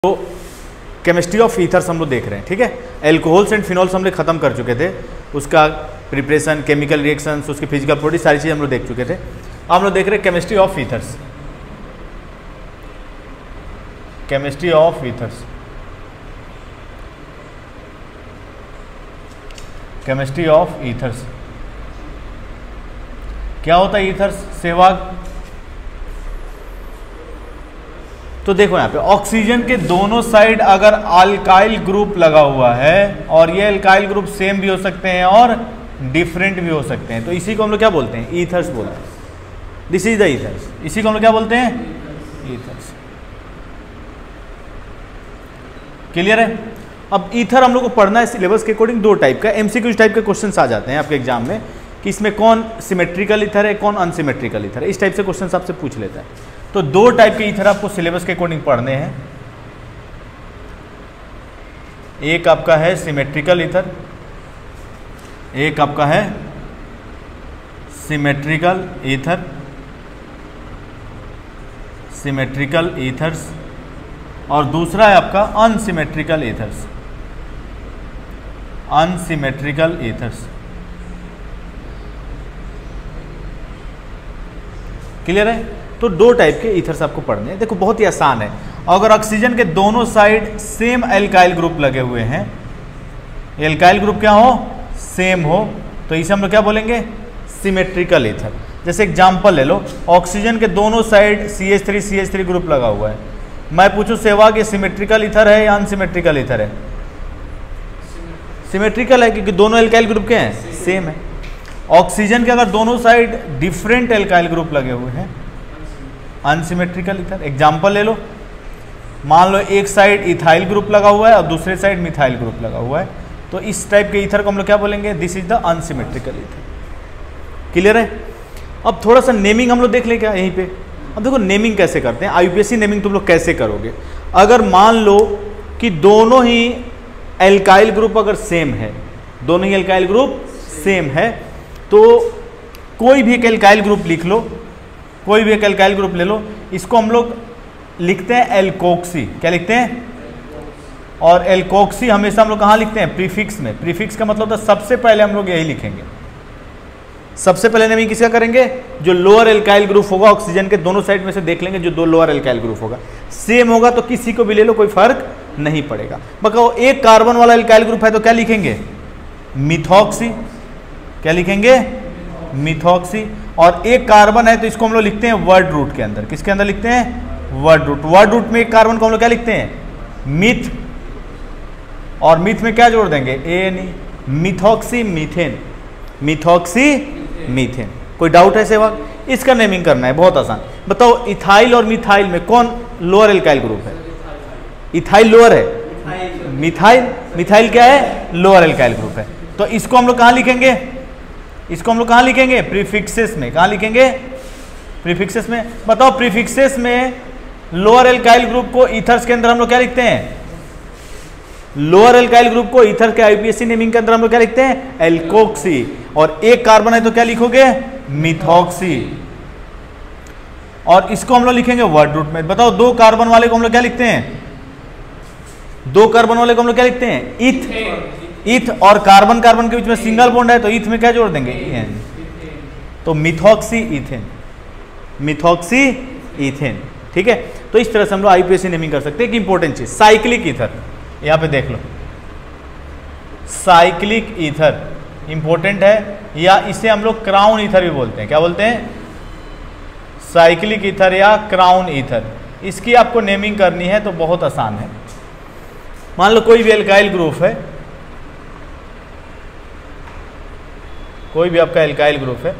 तो chemistry of ethers हम लोग देख रहे हैं, ठीक है। एल्कोहल्स एंड फिनॉल्स हम लोग खत्म कर चुके थे, उसका प्रिपरेशन, केमिकल रिएक्शंस, उसकी फिजिकल प्रॉपर्टी, सारी चीज़ हम लोग देख चुके थे। अब हम लोग देख रहे हैं chemistry of ethers. Chemistry of ethers, chemistry of ethers क्या होता है ईथर्स? सहवाग। तो देखो यहाँ पे ऑक्सीजन के दोनों साइड अगर अल्काइल ग्रुप लगा हुआ है, और ये अल्काइल ग्रुप सेम भी हो सकते हैं और डिफरेंट भी हो सकते हैं, तो इसी को हम लोग क्या बोलते हैं? ईथर्स बोलते हैं। This is the ethers. इसी को हम लोग क्या बोलते हैं? ईथर्स। क्लियर है? अब ईथर हम लोग को पढ़ना है सिलेबस के अकॉर्डिंग दो टाइप का, एमसीक्यू टाइप के क्वेश्चंस आ जाते हैं आपके एग्जाम में कि इसमें कौन सिमेट्रिकल ईथर है, कौन अनसिमेट्रिकल ईथर है, इस टाइप से क्वेश्चन आपसे पूछ लेता है। तो दो टाइप के ईथर आपको सिलेबस के अकॉर्डिंग पढ़ने हैं। एक आपका है सिमेट्रिकल ईथर, एक आपका है सिमेट्रिकल ईथर, सिमेट्रिकल ईथर्स, और दूसरा है आपका unsymmetrical ethers, unsymmetrical ethers. Clear है? तो दो टाइप के ईथर्स आपको पढ़ने हैं। देखो बहुत ही आसान है। अगर ऑक्सीजन के दोनों साइड सेम एल्काइल ग्रुप लगे हुए हैं, एल्काइल ग्रुप क्या हो? सेम हो, तो इसे हम लोग क्या बोलेंगे? Symmetrical ether. जैसे एग्जांपल ले लो, ऑक्सीजन के दोनों साइड CH3 ग्रुप लगा हुआ है। मैं पूछूं सहवाग ये सिमेट्रिकल ईथर है या अनसिमेट्रिकल ईथर है? सिमेट्रिकल है, क्योंकि दोनों एल्काइल ग्रुप के हैं, सेम है। ऑक्सीजन के अगर दोनों साइड डिफरेंट एल्काइल ग्रुप लगे हुए हैं, अनसिमेट्रिकल ईथर। एग्जांपल ले लो, मान लो एक साइड इथाइल ग्रुप लगा हुआ है और दूसरे साइड मिथाइल ग्रुप लगा हुआ है, तो इस टाइप के ईथर को हम लोग क्या बोलेंगे? This is the unsymmetrical ether. Clear है? अब थोड़ा सा नेमिंग हम लोग देख ले क्या यहीं पे। अब देखो नेमिंग कैसे करते हैं, IUPAC नेमिंग तुम लोग कैसे करोगे? अगर मान लो कि दोनों ही एल्काइल ग्रुप अगर सेम है, दोनों ही एल्काइल ग्रुप सेम है, तो कोई भी एक एल्काइल ग्रुप लिख लो, कोई भी एक एल्काइल ग्रुप ले लो, इसको हम लोग लिखते हैं एल्कोक्सी। क्या लिखते हैं? और एल्कोक्सी हमेशा हम लोग कहाँ लिखते हैं? प्रीफिक्स में। प्रीफिक्स का मतलब होता है सबसे पहले हम लोग यही लिखेंगे। सबसे पहले नेमिंग किसका करेंगे? जो लोअर एल्काइल ग्रुप होगा ऑक्सीजन के दोनों साइड में से देख लेंगे, जो दो लोअर एल्काइल ग्रुप होगा सेम होगा तो किसी को भी ले लो, कोई फर्क नहीं पड़ेगा। बताओ एक कार्बन वाला एल्काइल ग्रुप है तो क्या लिखेंगे? मिथॉक्सी। क्या लिखेंगे? मिथॉक्सी। और एक कार्बन है तो इसको हम लोग लिखते हैं वर्ड रूट के अंदर। किसके अंदर लिखते हैं? Word root. वर्ड रूट में एक कार्बन को हम लोग क्या लिखते हैं? मिथ। और मिथ में क्या जोड़ देंगे? ANE। Methoxy methane. Methoxy methane. कोई डाउट है सहवाग? इसका नेमिंग करना है, बहुत आसान। बताओ इथाइल और मिथाइल में कौन लोअर एल्काइल ग्रुप है? इथाइल लोअर है, मिथाइल, मिथाइल क्या है? लोअर एल्काइल ग्रुप है। तो इसको हम लोग कहाँ लिखेंगे? इसको हम लोग कहाँ लिखेंगे? प्रीफिक्सेस में। कहाँ लिखेंगे? प्रीफिक्सेस में। बताओ प्रीफिक्सेस में लोअर एल्काइल ग्रुप को ईथर्स के अंदर हम लोग क्या लिखते हैं? लोअर एल्काइल ग्रुप को ईथर के IUPAC नेमिंग के अंदर हम लोग क्या लिखते हैं? एल्कोक्सी। और एक कार्बन है तो क्या लिखोगे? मिथॉक्सी। और इसको हम लोग लिखेंगे वर्ड रूट में। बताओ दो कार्बन वाले को हम लोग क्या लिखते हैं? दो कार्बन वाले को हम लोग क्या लिखते हैं? इथ। इथ और कार्बन कार्बन के बीच में सिंगल बॉन्ड है तो इथ में क्या जोड़ देंगे? EN। तो मिथॉक्सी इथेन, मिथॉक्सी इथेन। ठीक है? तो इस तरह से हम लोग IUPAC नेमिंग कर सकते हैं। एक इंपॉर्टेंट चीज साइक्लिक ईथर, यहां पे देख लो, साइक्लिक ईथर इंपॉर्टेंट है, या इसे हम लोग क्राउन ईथर भी बोलते हैं। क्या बोलते हैं? साइक्लिक ईथर या क्राउन ईथर। इसकी आपको नेमिंग करनी है तो बहुत आसान है। मान लो कोई भी एल्काइल ग्रुप है, कोई भी आपका एल्काइल ग्रुप है,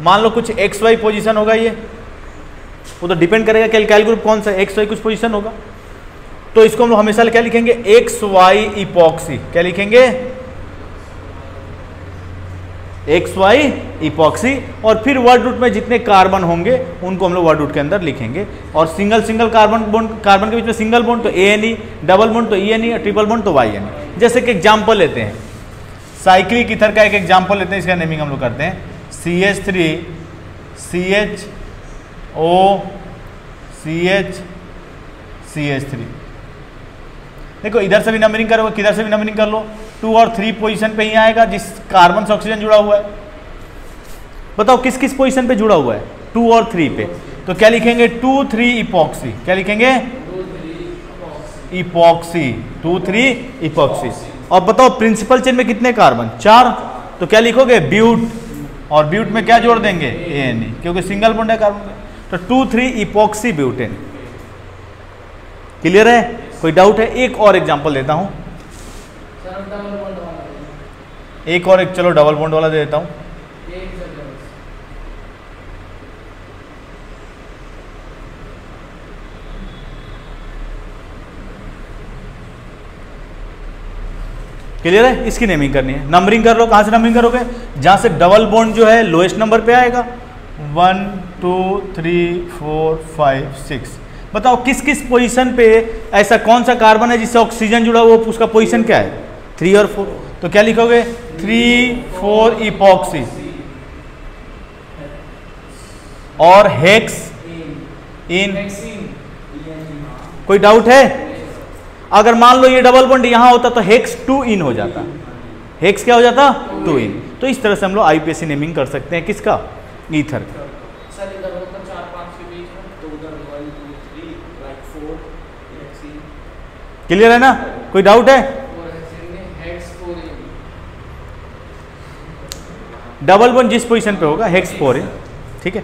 मान लो कुछ XY पोजीशन होगा, ये वो तो डिपेंड करेगा कि एल्काइल ग्रुप कौन सा है, XY कुछ पोजीशन होगा, तो इसको हम लोग हमेशा क्या लिखेंगे? XY epoxy. क्या लिखेंगे? XY epoxy. और फिर वर्ड रूट में जितने कार्बन होंगे उनको हम लोग वर्ड रूट के अंदर लिखेंगे। और single single carbon bond, carbon के बीच में सिंगल बॉन्ड तो ANE, डबल बॉन्ड तो ENE, ट्रिपल बॉन्ड तो YNE। जैसे कि एग्जाम्पल लेते हैं, साइक्लिक ईथर का एक एग्जाम्पल लेते हैं, इसका नेमिंग हम लोग करते हैं CH3 CHO CH CH3। देखो इधर से भी नंबरिंग करोगे, किधर से भी नंबरिंग कर लो, 2 और 3 पोजीशन पे ही आएगा जिस कार्बन से ऑक्सीजन जुड़ा हुआ है। बताओ किस किस पोजीशन पे जुड़ा हुआ है, 2 और 3 पे। तो क्या लिखेंगे, 2 3 इपॉक्सी। क्या लिखेंगे, इपॉक्सी, 2 3 इपॉक्सी। और बताओ प्रिंसिपल चेन में कितने कार्बन, 4। तो क्या लिखोगे, ब्यूट, और ब्यूट में क्या जोड़ देंगे, ANE, क्योंकि सिंगल बॉन्ड है कार्बन में। तो 2 3 इपॉक्सी ब्यूटेन। क्लियर है, कोई डाउट है? एक और एग्जांपल देता हूं, एक और चलो डबल बॉन्ड वाला दे देता हूं। क्लियर है, इसकी नेमिंग करनी है। नंबरिंग कर लो, कहां से नंबरिंग करोगे, जहां से डबल बॉन्ड जो है लोएस्ट नंबर पे आएगा, 1 2 3 4 5 6। बताओ किस किस पोजीशन पे ऐसा कौन सा कार्बन है जिससे ऑक्सीजन जुड़ा हुआ, उसका पोजीशन क्या है, 3 और 4। तो क्या लिखोगे, 3 4 इपॉक्सी और हेक्स इन। कोई डाउट है? अगर मान लो ये डबल बॉन्ड यहां होता तो हेक्स 2 इन हो जाता, हेक्स क्या हो जाता, 2 इन। तो इस तरह से हम लोग IUPAC नेमिंग कर सकते हैं किसका, ईथर का। क्लियर है ना, कोई डाउट है? डबल बॉन्ड जिस पोजीशन पे होगा हेक्स 4 है, ठीक है।